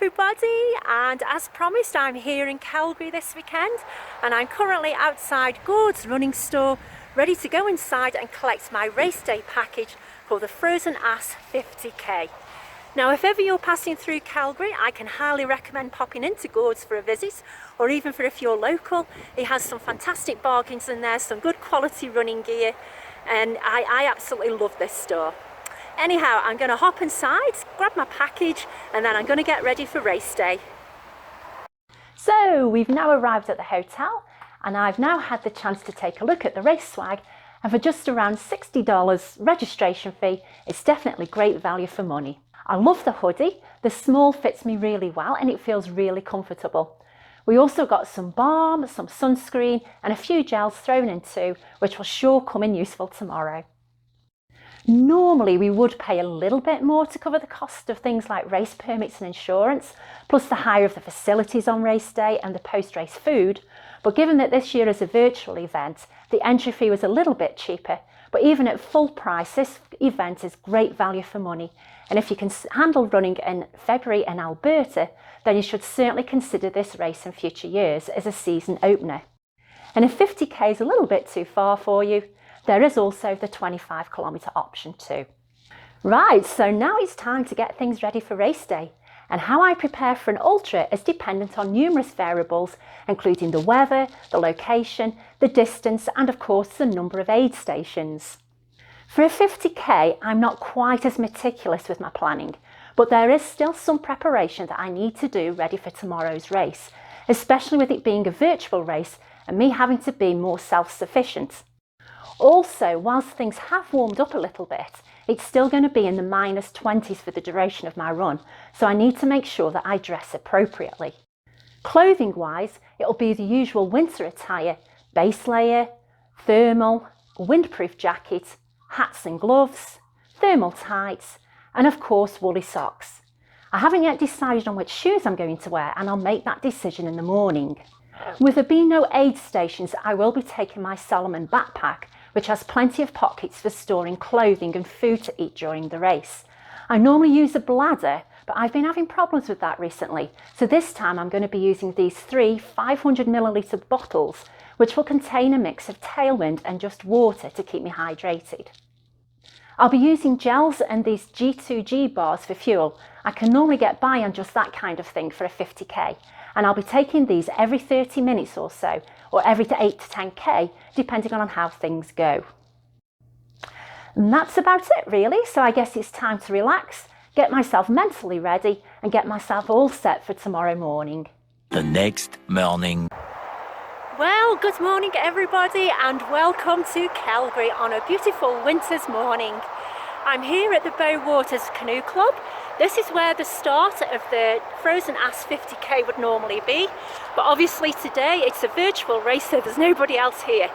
everybody, and as promised I'm here in Calgary this weekend and I'm currently outside Gord's running store ready to go inside and collect my race day package for the Freezin 50k. Now if ever you're passing through Calgary, I can highly recommend popping into Gord's for a visit, or even for if you're local, it has some fantastic bargains in there, some good quality running gear, and I absolutely love this store. Anyhow, I'm going to hop inside, grab my package, and then I'm going to get ready for race day. So we've now arrived at the hotel, and I've now had the chance to take a look at the race swag, and for just around $60 registration fee, it's definitely great value for money. I love the hoodie, the small fits me really well and it feels really comfortable. We also got some balm, some sunscreen and a few gels thrown in too, which will sure come in useful tomorrow. Normally we would pay a little bit more to cover the cost of things like race permits and insurance, plus the hire of the facilities on race day and the post-race food, but given that this year is a virtual event, the entry fee was a little bit cheaper, but even at full price this event is great value for money, and if you can handle running in February in Alberta, then you should certainly consider this race in future years as a season opener. And if 50k is a little bit too far for you, there is also the 25km option too. Right, so now it's time to get things ready for race day. And how I prepare for an ultra is dependent on numerous variables, including the weather, the location, the distance, and of course the number of aid stations. For a 50k, I'm not quite as meticulous with my planning, but there is still some preparation that I need to do ready for tomorrow's race, especially with it being a virtual race and me having to be more self-sufficient. Also, whilst things have warmed up a little bit, it's still going to be in the -20s for the duration of my run, so I need to make sure that I dress appropriately. Clothing wise, it'll be the usual winter attire, base layer, thermal, windproof jacket, hats and gloves, thermal tights, and of course woolly socks. I haven't yet decided on which shoes I'm going to wear, and I'll make that decision in the morning. With there being no aid stations, I will be taking my Solomon backpack, which has plenty of pockets for storing clothing and food to eat during the race. I normally use a bladder, but I've been having problems with that recently, so this time I'm going to be using these 3 500ml bottles, which will contain a mix of Tailwind and just water to keep me hydrated. I'll be using gels and these G2G bars for fuel. I can normally get by on just that kind of thing for a 50k, and I'll be taking these every 30 minutes or so, or every 8 to 10k, depending on how things go. And that's about it really, so I guess it's time to relax, get myself mentally ready, and get myself all set for tomorrow morning. The next morning. Well, good morning everybody, and welcome to Calgary on a beautiful winter's morning. I'm here at the Bow Waters Canoe Club. This is where the start of the Freezin 50k would normally be, but obviously today it's a virtual race, so there's nobody else here.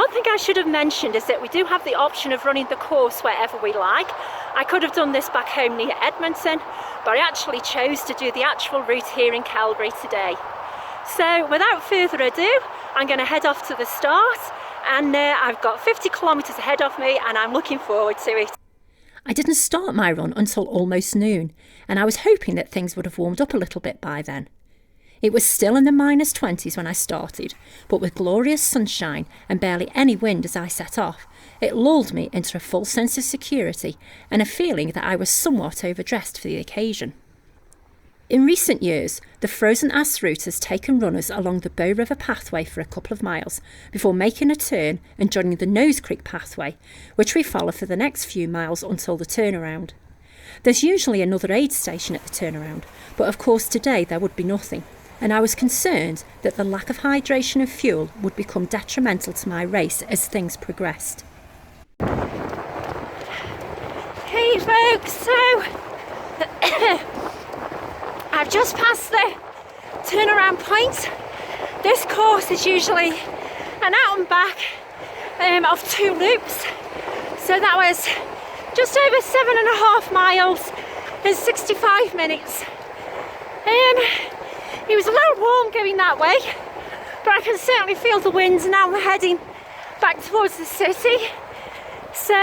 One thing I should have mentioned is that we do have the option of running the course wherever we like. I could have done this back home near Edmonton, but I actually chose to do the actual route here in Calgary today. So without further ado, I'm going to head off to the start, and I've got 50 kilometres ahead of me and I'm looking forward to it. I didn't start my run until almost noon, and I was hoping that things would have warmed up a little bit by then. It was still in the -20s when I started, but with glorious sunshine and barely any wind as I set off, it lulled me into a full sense of security and a feeling that I was somewhat overdressed for the occasion. In recent years, the Freezin route has taken runners along the Bow River pathway for a couple of miles before making a turn and joining the Nose Creek pathway, which we follow for the next few miles until the turnaround. There's usually another aid station at the turnaround, but of course today there would be nothing, and I was concerned that the lack of hydration and fuel would become detrimental to my race as things progressed. Hey folks, so I've just passed the turnaround point. This course is usually an out and back of 2 loops, so that was just over 7.5 miles in 65 minutes. It was a little warm going that way, but I can certainly feel the wind now. We're heading back towards the city, so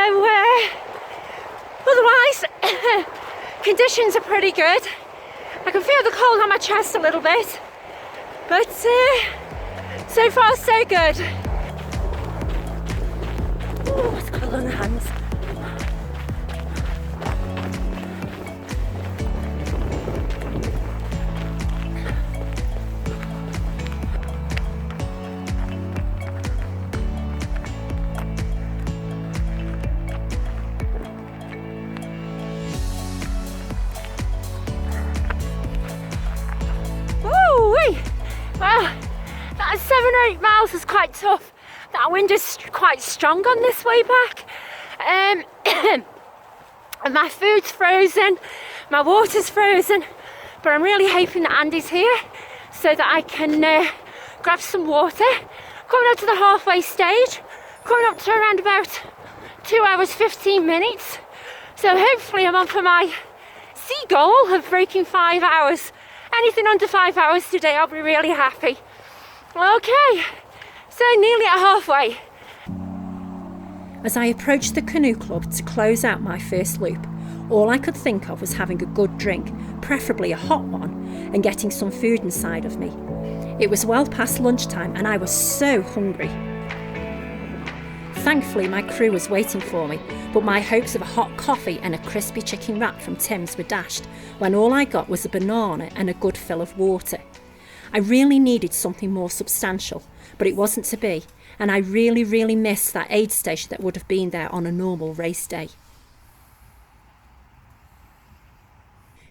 otherwise conditions are pretty good. I can feel the cold on my chest a little bit, but so far so good. Oh, it's cold on the hands. Well, that 7 or 8 miles was quite tough. That wind is quite strong on this way back. And my food's frozen, my water's frozen, but I'm really hoping that Andy's here so that I can grab some water. Coming up to the halfway stage, coming up to around about 2 hours 15 minutes. So hopefully I'm on for my sea goal of breaking 5 hours. Anything under 5 hours today, I'll be really happy. Okay, so nearly at halfway. As I approached the canoe club to close out my first loop, all I could think of was having a good drink, preferably a hot one, and getting some food inside of me. It was well past lunchtime and I was so hungry. Thankfully, my crew was waiting for me, but my hopes of a hot coffee and a crispy chicken wrap from Tim's were dashed when all I got was a banana and a good fill of water. I really needed something more substantial, but it wasn't to be, and I really missed that aid station that would have been there on a normal race day.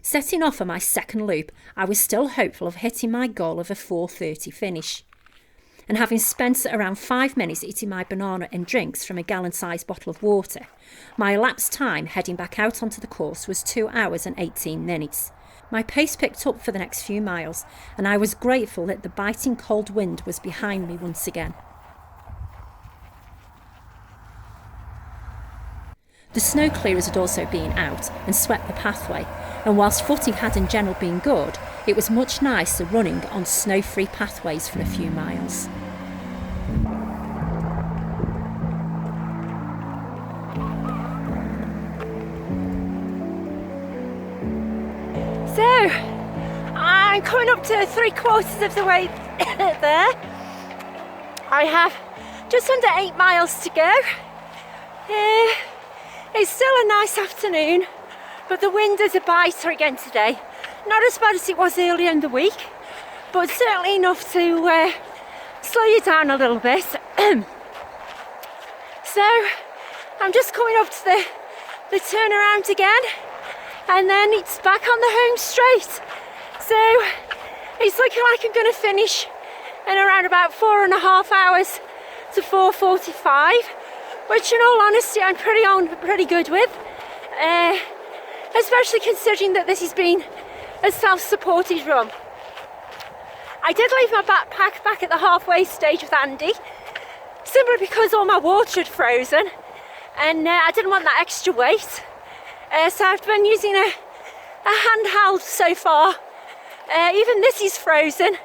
Setting off on my second loop, I was still hopeful of hitting my goal of a 4:30 finish. And having spent around 5 minutes eating my banana and drinks from a gallon-sized bottle of water, my elapsed time heading back out onto the course was 2 hours and 18 minutes. My pace picked up for the next few miles, and I was grateful that the biting cold wind was behind me once again. The snow clearers had also been out and swept the pathway, and whilst footing had in general been good, it was much nicer running on snow-free pathways for a few miles. So, I'm coming up to 3/4 of the way there. I have just under 8 miles to go. It's still a nice afternoon, but the wind is a biter again today. Not as bad as it was earlier in the week, but certainly enough to slow you down a little bit. So I'm just coming up to the turnaround again, and then it's back on the home straight. So it's looking like I'm going to finish in around about 4.5 hours to 4:45, which in all honesty I'm pretty good with, especially considering that this has been a self-supported run. I did leave my backpack back at the halfway stage with Andy, simply because all my water had frozen, and I didn't want that extra weight. So I've been using a handheld so far. Even this is frozen.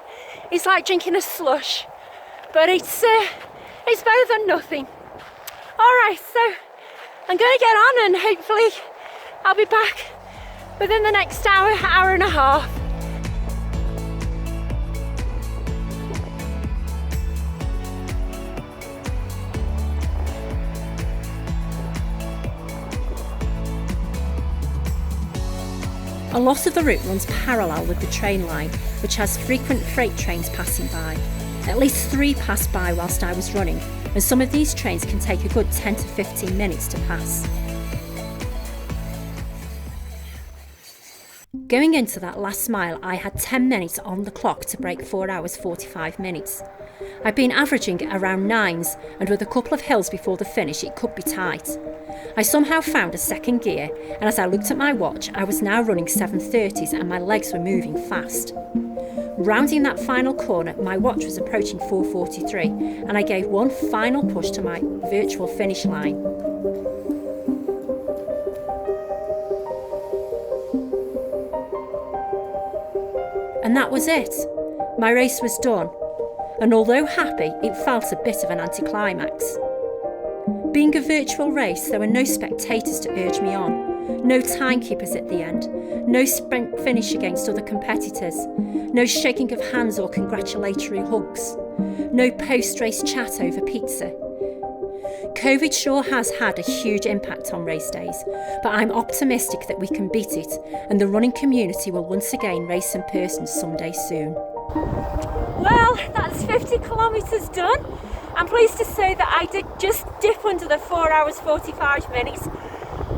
It's like drinking a slush, but it's better than nothing. All right, so I'm going to get on, and hopefully I'll be back within the next hour and a half. A lot of the route runs parallel with the train line, which has frequent freight trains passing by. At least 3 passed by whilst I was running, and some of these trains can take a good 10 to 15 minutes to pass. Going into that last mile, I had 10 minutes on the clock to break 4 hours 45 minutes. I've been averaging around 9s, and with a couple of hills before the finish, it could be tight. I somehow found a second gear, and as I looked at my watch, I was now running 7:30s and my legs were moving fast. Rounding that final corner, my watch was approaching 4:43, and I gave one final push to my virtual finish line. And that was it. My race was done, and although happy, it felt a bit of an anticlimax. Being a virtual race, there were no spectators to urge me on, No timekeepers at the end, no sprint finish against other competitors, no shaking of hands or congratulatory hugs, no post-race chat over pizza. COVID sure has had a huge impact on race days, but I'm optimistic that we can beat it and the running community will once again race in person someday soon. Well, that's 50 kilometres done. I'm pleased to say that I did just dip under the 4 hours 45 minutes.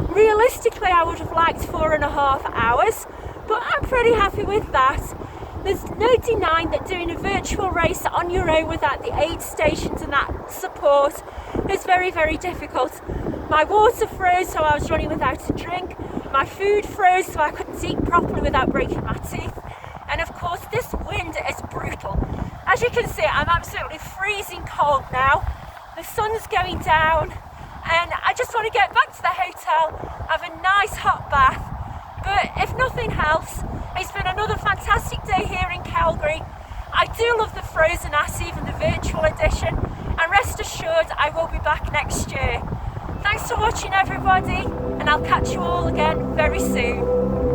Realistically, I would have liked 4.5 hours, but I'm pretty happy with that. There's no denying that doing a virtual race on your own without the aid stations and that support is very, very difficult. My water froze, so I was running without a drink. My food froze, so I couldn't eat properly without breaking my teeth. And of course, this wind is brutal. As you can see, I'm absolutely freezing cold now. The sun's going down, and I just want to get back to the hotel, have a nice hot bath. But if nothing else, it's been another fantastic day here in Calgary. I do love the frozen ice, even the virtual edition, and rest assured I will be back next year. Thanks for watching everybody, and I'll catch you all again very soon.